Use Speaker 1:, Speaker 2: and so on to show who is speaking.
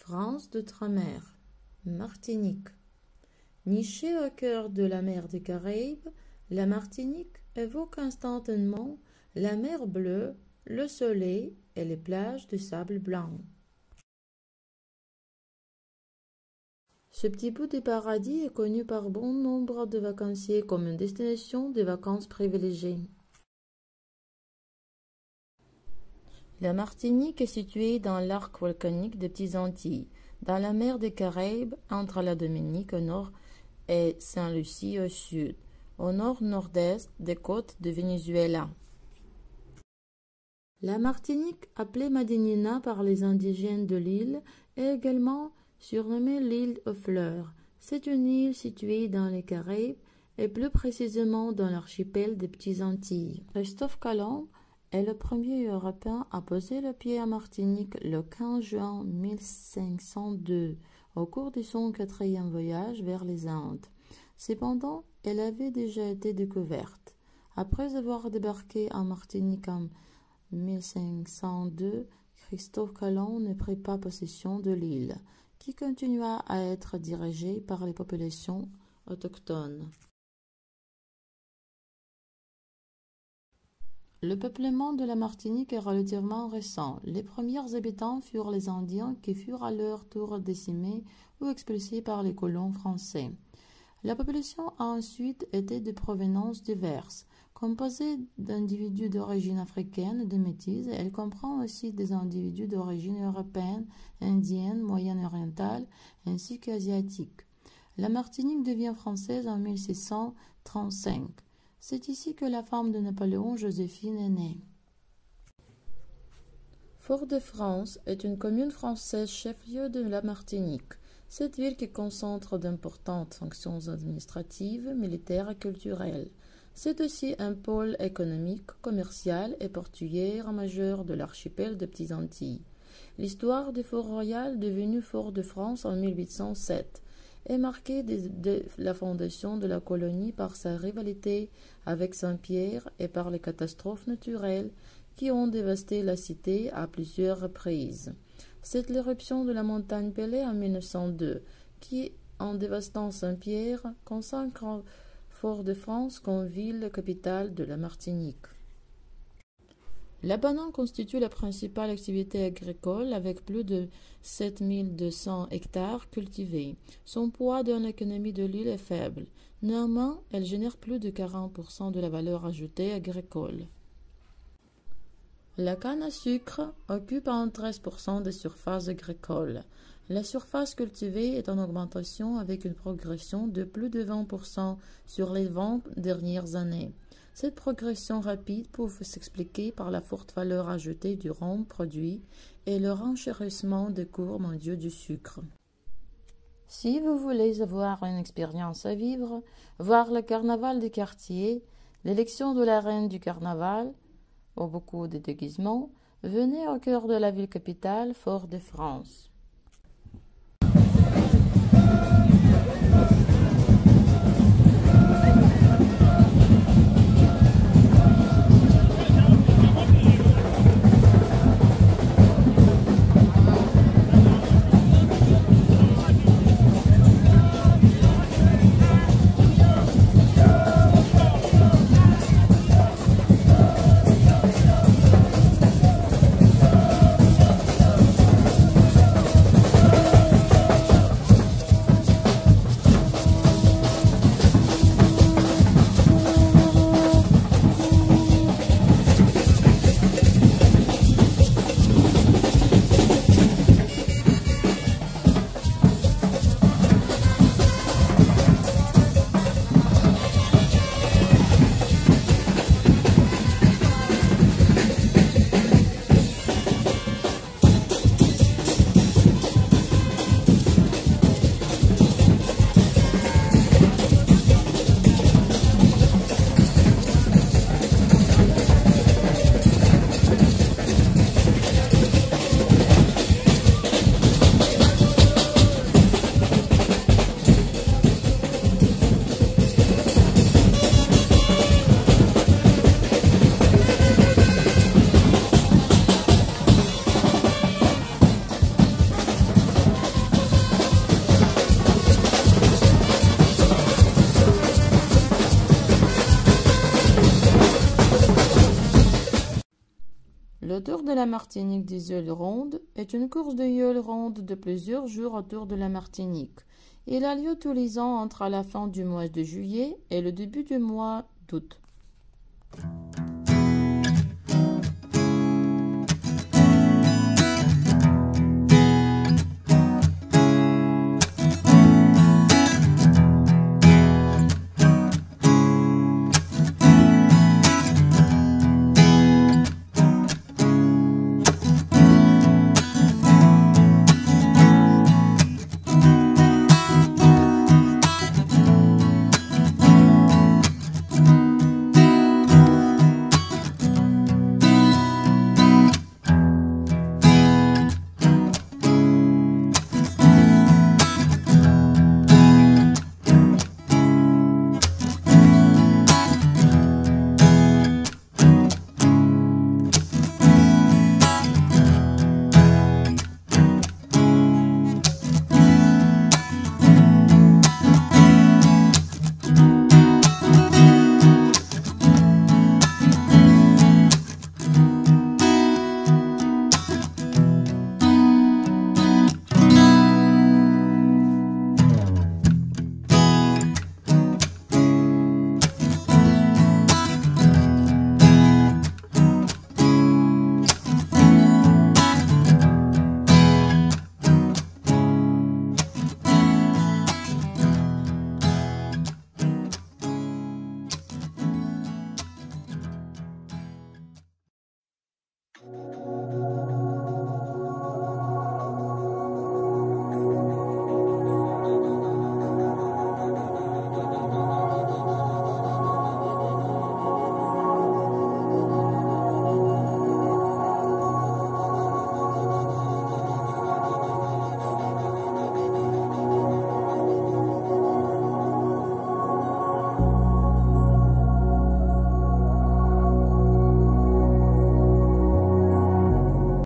Speaker 1: France d'outre-mer, Martinique. Nichée au cœur de la mer des Caraïbes, la Martinique évoque instantanément la mer bleue, le soleil et les plages de sable blanc. Ce petit bout de paradis est connu par bon nombre de vacanciers comme une destination de vacances privilégiée. La Martinique est située dans l'arc volcanique des Petites Antilles, dans la mer des Caraïbes, entre la Dominique au nord et Saint-Lucie au sud, au nord-nord-est des côtes du Venezuela. La Martinique, appelée Madinina par les indigènes de l'île, est également surnommée l'île aux fleurs. C'est une île située dans les Caraïbes et plus précisément dans l'archipel des Petites Antilles. Christophe Colomb est le premier Européen à poser le pied à Martinique le 15 juin 1502, au cours de son 4e voyage vers les Indes. Cependant, elle avait déjà été découverte. Après avoir débarqué en Martinique en 1502, Christophe Colomb ne prit pas possession de l'île, qui continua à être dirigée par les populations autochtones. Le peuplement de la Martinique est relativement récent. Les premiers habitants furent les Indiens qui furent à leur tour décimés ou expulsés par les colons français. La population a ensuite été de provenances diverses. Composée d'individus d'origine africaine et de métis, elle comprend aussi des individus d'origine européenne, indienne, moyen-orientale ainsi qu'asiatique. La Martinique devient française en 1635. C'est ici que la femme de Napoléon, Joséphine, est née. Fort-de-France est une commune française chef-lieu de la Martinique. Cette ville qui concentre d'importantes fonctions administratives, militaires et culturelles. C'est aussi un pôle économique, commercial et portuaire majeur de l'archipel des Petites Antilles. L'histoire du Fort-Royal, devenu Fort-de-France en 1807, est marquée de la fondation de la colonie par sa rivalité avec Saint-Pierre et par les catastrophes naturelles qui ont dévasté la cité à plusieurs reprises. C'est l'éruption de la montagne Pelée en 1902 qui, en dévastant Saint-Pierre, consacre Fort-de-France comme ville capitale de la Martinique. La banane constitue la principale activité agricole avec plus de 7200 hectares cultivés. Son poids dans l'économie de l'île est faible. Néanmoins, elle génère plus de 40% de la valeur ajoutée agricole. La canne à sucre occupe en 13% des surfaces agricoles. La surface cultivée est en augmentation avec une progression de plus de 20% sur les 20 dernières années. Cette progression rapide peut s'expliquer par la forte valeur ajoutée du rhum produit et le renchérissement des cours mondiaux du sucre. Si vous voulez avoir une expérience à vivre, voir le carnaval des quartiers, l'élection de la reine du carnaval, ou beaucoup de déguisements, venez au cœur de la ville capitale, Fort-de-France. Tour de la Martinique des îles Rondes est une course de îles rondes de plusieurs jours autour de la Martinique. Il a lieu tous les ans entre la fin du mois de juillet et le début du mois d'août.